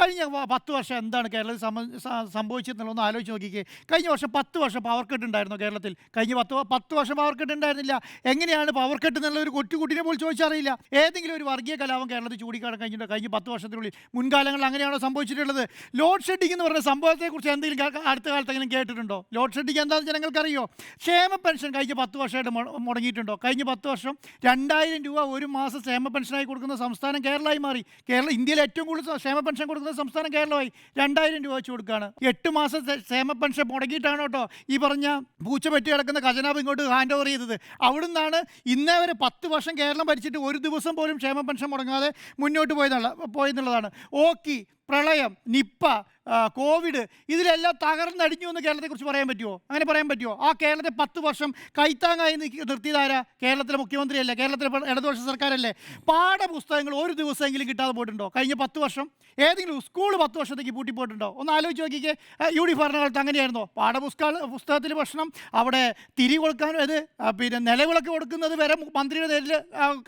കഴിഞ്ഞ 10 വർഷം എന്താണ് കേരളത്തിൽ സംഭവിച്ചതെന്നുള്ളതൊന്ന് ആലോചിച്ച് നോക്കിക്കേ. കഴിഞ്ഞ വർഷം 10 വർഷം പവർ കട്ട് ഉണ്ടായിരുന്നു കേരളത്തിൽ. കഴിഞ്ഞ 10 വർഷം പവർ കട്ട് ഉണ്ടായിരുന്നില്ല. എങ്ങനെയാണ് പവർ കട്ട് എന്നുള്ള ഒരു കൊച്ചുകുട്ടിനെ പോലും ചോദിച്ചറിയില്ല. ഏതെങ്കിലും ഒരു വർഗീയ കലാപം കേരളത്തിൽ ചൂടിക്കാണാൻ കഴിഞ്ഞിട്ടുണ്ടോ കഴിഞ്ഞ 10 വർഷത്തിനുള്ളിൽ? മുൻകാലങ്ങളിൽ അങ്ങനെയാണോ സംഭവിച്ചിട്ടുള്ളത്? ലോഡ് ഷെഡിംഗ് എന്ന് പറഞ്ഞ സംഭവത്തെക്കുറിച്ച് എന്തെങ്കിലും അടുത്ത കാലത്തെങ്കിലും കേട്ടിട്ടുണ്ടോ? ലോഡ് ഷെഡിംഗ് എന്താണെന്ന് ജനങ്ങൾക്കറിയോ? ക്ഷേമ പെൻഷൻ കഴിഞ്ഞ 10 വർഷമായിട്ട് മുടങ്ങിയിട്ടുണ്ടോ? കഴിഞ്ഞ 10 വർഷം 2000 രൂപ ഒരു മാസം ക്ഷേമ പെൻഷനായി കൊടുക്കുന്ന സംസ്ഥാനം കേരളമായി മാറി. ഇന്ത്യയിൽ ഏറ്റവും കൂടുതൽ ക്ഷേമ പെൻഷൻ കൊടുക്കുന്ന സംസ്ഥാനം കേരളമായി. 2000 രൂപ വെച്ച് കൊടുക്കുകയാണ്. 8 മാസം ക്ഷേമ പെൻഷൻ മുടങ്ങിയിട്ടാണ് കേട്ടോ ഈ പറഞ്ഞ പൂച്ച പെറ്റി കിടക്കുന്ന ഖജനാവ് ഇങ്ങോട്ട് ഹാൻഡ് ഓവർ ചെയ്തത്. അവിടുന്നാണ് ഇന്നേ വരെ 10 വർഷം കേരളം ഭരിച്ചിട്ട് ഒരു ദിവസം പോലും ക്ഷേമ പെൻഷൻ മുടങ്ങാതെ മുന്നോട്ട് പോയെന്നുള്ളതാണ്. ഓക്കി, പ്രളയം, നിപ്പ, കോവിഡ്, ഇതിലെല്ലാം തകർന്നടിഞ്ഞു എന്ന് കേരളത്തെക്കുറിച്ച് പറയാൻ പറ്റുമോ? അങ്ങനെ പറയാൻ പറ്റുമോ? ആ കേരളത്തെ 10 വർഷം കൈത്താങ്ങായി നിർത്തിയതാരാ? കേരളത്തിലെ മുഖ്യമന്ത്രിയല്ലേ? കേരളത്തിലെ ഇടതുപക്ഷ സർക്കാരല്ലേ? പാഠപുസ്തകങ്ങൾ ഒരു ദിവസമെങ്കിലും കിട്ടാതെ പോയിട്ടുണ്ടോ കഴിഞ്ഞ 10 വർഷം? ഏതെങ്കിലും സ്കൂൾ 10 വർഷത്തേക്ക് പൂട്ടിപ്പോയിട്ടുണ്ടോ? ഒന്ന് ആലോചിച്ച് നോക്കിക്കേ. യു.ഡി.എഫ് ഭരണകാലത്ത് അങ്ങനെയായിരുന്നോ? പാഠപുസ്തകത്തിൽ ഭക്ഷണം, അവിടെ തിരി കൊടുക്കാനും പിന്നെ നിലവിളക്ക് കൊടുക്കുന്നത് വരെ മന്ത്രിയുടെ പേരിൽ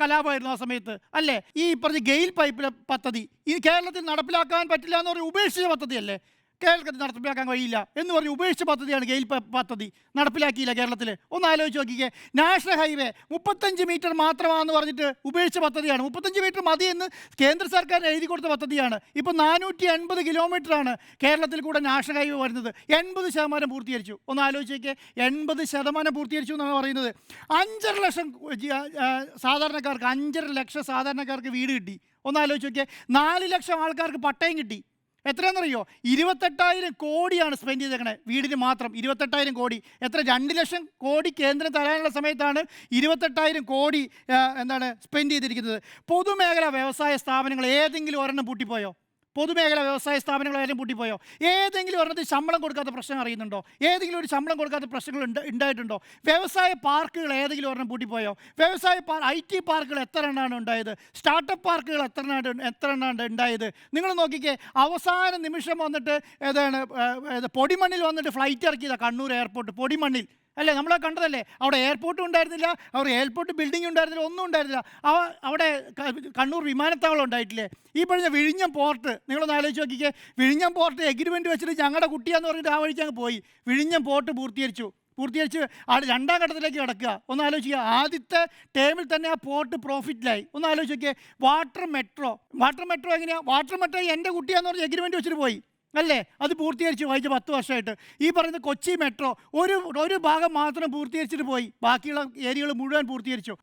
കലാപമായിരുന്നു ആ സമയത്ത് അല്ലേ? ഈ പറഞ്ഞ ഗെയിൽ പൈപ്പ് പദ്ധതി ഈ കേരളത്തിൽ നടപ്പിലാക്കാൻ പറ്റില്ല എന്ന് പറഞ്ഞ് ഉപേക്ഷിച്ച പദ്ധതിയല്ലേ? കേരളത്തിൽ നടപ്പിലാക്കാൻ കഴിയില്ല എന്ന് പറഞ്ഞ് ഉപേക്ഷിച്ച പദ്ധതിയാണ് ഗെയിൽ പദ്ധതി. നടപ്പിലാക്കിയില്ല കേരളത്തിൽ. ഒന്ന് ആലോചിച്ച് നോക്കിക്കേ. നാഷണൽ ഹൈവേ 35 മീറ്റർ മാത്രമാണെന്ന് പറഞ്ഞിട്ട് ഉപേക്ഷിച്ച പദ്ധതിയാണ്. 35 മീറ്റർ മതി എന്ന് കേന്ദ്ര സർക്കാർ എഴുതി കൊടുത്ത പദ്ധതിയാണ്. ഇപ്പോൾ 480 കിലോമീറ്ററാണ് കേരളത്തിൽ കൂടെ നാഷണൽ ഹൈവേ വരുന്നത്. 80% പൂർത്തീകരിച്ചു. ഒന്ന് ആലോചിച്ച് നോക്കിയേ. 80% പൂർത്തീകരിച്ചു എന്നാണ് പറയുന്നത്. 5.5 ലക്ഷം സാധാരണക്കാർക്ക് 5.5 ലക്ഷം സാധാരണക്കാർക്ക് വീട് കിട്ടി. ഒന്ന് ആലോചിച്ച് നോക്കിയേ. 4 ലക്ഷം ആൾക്കാർക്ക് പട്ടയം കിട്ടി. എത്രയാണെന്നറിയോ? 28,000 കോടിയാണ് സ്പെൻഡ് ചെയ്തേക്കണേ വീടിന് മാത്രം. 28,000 കോടി. എത്ര? 2 ലക്ഷം കോടി കേന്ദ്രം തരാനുള്ള സമയത്താണ് 28,000 കോടി സ്പെൻഡ് ചെയ്തിരിക്കുന്നത്. പൊതുമേഖലാ വ്യവസായ സ്ഥാപനങ്ങൾ ഏതെങ്കിലും ഒരെണ്ണം പൂട്ടിപ്പോയോ? പൊതുമേഖലാ വ്യവസായ സ്ഥാപനങ്ങളായാലും പൂട്ടിപ്പോയോ? ഏതെങ്കിലും ഒരെണ്ണത്തിൽ ശമ്പളം കൊടുക്കാത്ത പ്രശ്നം അറിയുന്നുണ്ടോ? ഏതെങ്കിലും ഒരു ശമ്പളം കൊടുക്കാത്ത പ്രശ്നങ്ങൾ ഉണ്ടായിട്ടുണ്ടോ? വ്യവസായ പാർക്കുകൾ ഏതെങ്കിലും ഒരെണ്ണം പൂട്ടിപ്പോയോ? IT പാർക്കുകൾ എത്ര എണ്ണമാണ് ഉണ്ടായത്? സ്റ്റാർട്ടപ്പ് പാർക്കുകൾ എത്ര എണ്ണമാണ് ഉണ്ടായത്? നിങ്ങൾ നോക്കിക്കേ. അവസാന നിമിഷം വന്നിട്ട് പൊടിമണ്ണിൽ വന്നിട്ട് ഫ്ലൈറ്റ് ഇറക്കിയതാണ് കണ്ണൂർ എയർപോർട്ട്. പൊടിമണ്ണിൽ അല്ലേ? നമ്മളെ കണ്ടതല്ലേ? അവിടെ എയർപോർട്ടും ഉണ്ടായിരുന്നില്ല, അവിടെ എയർപോർട്ട് ബിൽഡിംഗ് ഉണ്ടായിരുന്നില്ല, ഒന്നും ഉണ്ടായിരുന്നില്ല. അവിടെ കണ്ണൂർ വിമാനത്താവളം ഉണ്ടായിട്ടില്ലേ? ഈ പറഞ്ഞ വിഴിഞ്ഞം പോർട്ട് നിങ്ങളൊന്ന് ആലോചിച്ച് നോക്കിക്കേ. വിഴിഞ്ഞം പോർട്ട് എഗ്രിമെൻറ്റ് വെച്ചിട്ട് ഞങ്ങളുടെ കുട്ടിയാന്ന് പറഞ്ഞിട്ട് ആ വഴിക്ക് അങ്ങ് പോയി. വിഴിഞ്ഞം പോർട്ട് പൂർത്തീകരിച്ച് അവിടെ 2ാം ഘട്ടത്തിലേക്ക് കിടക്കുക. ഒന്ന് ആലോചിക്കുക. ആദ്യത്തെ ടേമിൽ തന്നെ ആ പോർട്ട് പ്രോഫിറ്റിലായി. ഒന്ന് ആലോചിച്ച് നോക്കിയേ. വാട്ടർ മെട്രോ എങ്ങനെയാണ്? വാട്ടർ മെട്രോ എൻ്റെ കുട്ടിയാന്ന് പറഞ്ഞ് എഗ്രിമെൻറ്റ് വെച്ചിട്ട് പോയി അല്ലേ? അത് പൂർത്തീകരിച്ചു കഴിഞ്ഞ 10 വർഷമായിട്ട്. ഈ പറയുന്ന കൊച്ചി മെട്രോ ഒരു ഭാഗം മാത്രം പൂർത്തീകരിച്ചിട്ട് പോയി. ബാക്കിയുള്ള ഏരിയകൾ മുഴുവൻ പൂർത്തീകരിച്ചു.